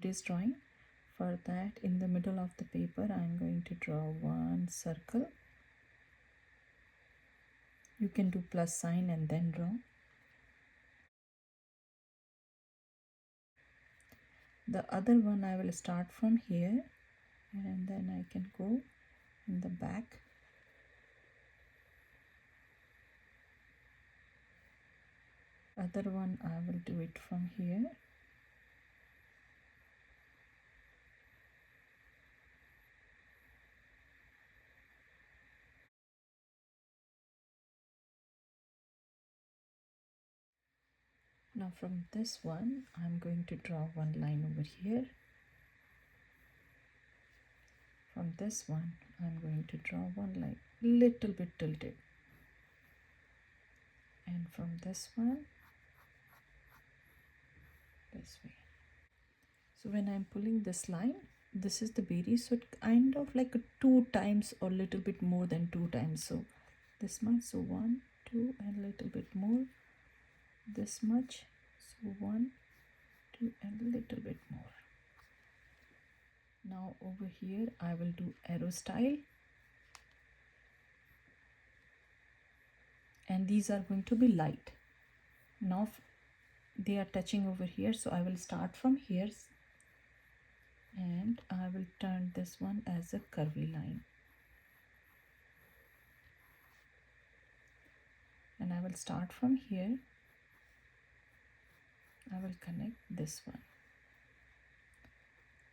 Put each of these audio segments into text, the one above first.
this drawing. For that, in the middle of the paper, I am going to draw one circle. You can do plus sign and then draw. The other one I will start from here, and then I can go in the back. Other one I will do it from here. Now from this one, I'm going to draw one line over here. From this one, I'm going to draw one line, little bit tilted. And from this one, this way. So when I'm pulling this line, this is the berry, so it kind of like 2 times or little bit more than 2 times. So this much, so 1, 2, and a little bit more. This much, so 1, 2, and a little bit more. Now over here I will do arrow style, and these are going to be light. Now they are touching over here, so I will start from here and I will turn this one as a curvy line, and I will start from here. I will connect this one.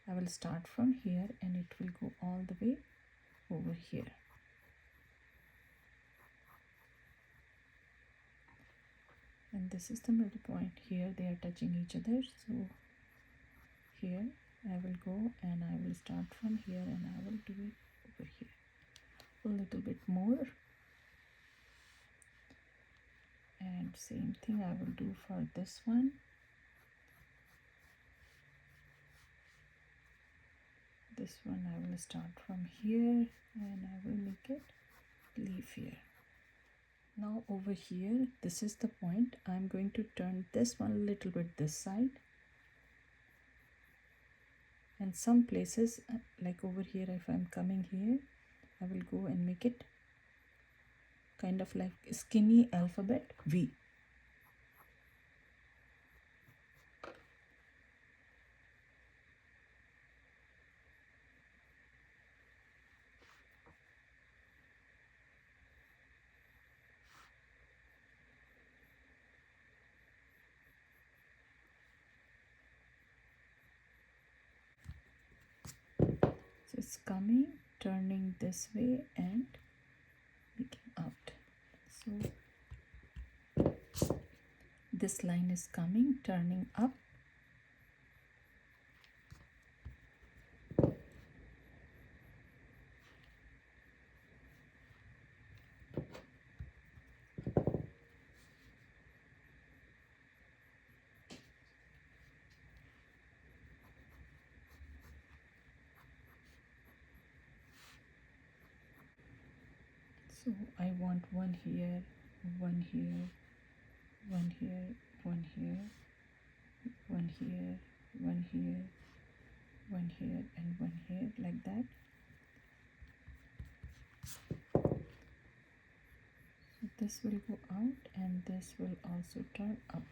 I will start from here and it will go all the way over here. And this is the middle point. Here they are touching each other, so here I will go and I will start from here and I will do it over here a little bit more, and same thing I will do for this one. This one I will start from here and I will make it leaf here. Now over here, this is the point. I'm going to turn this one a little bit this side, and some places like over here, if I'm coming here, I will go and make it kind of like skinny alphabet V. So it's coming, turning this way and making out. So this line is coming, turning up. So I want one here, one here, one here, one here, one here, one here, one here, and one here, like that. So this will go out and this will also turn up.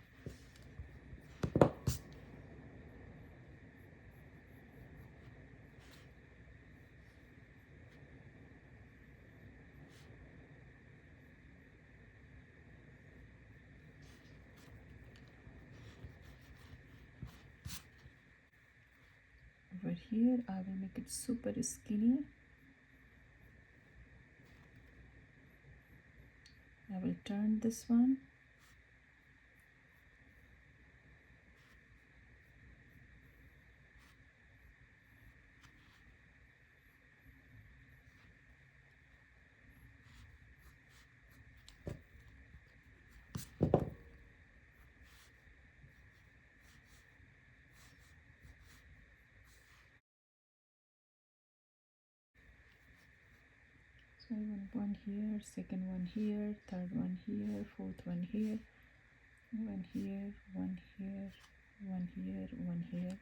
Over here I will make it super skinny. I will turn this one. So I want one here, second one here, third one here, fourth one here, one here, one here, one here, one here,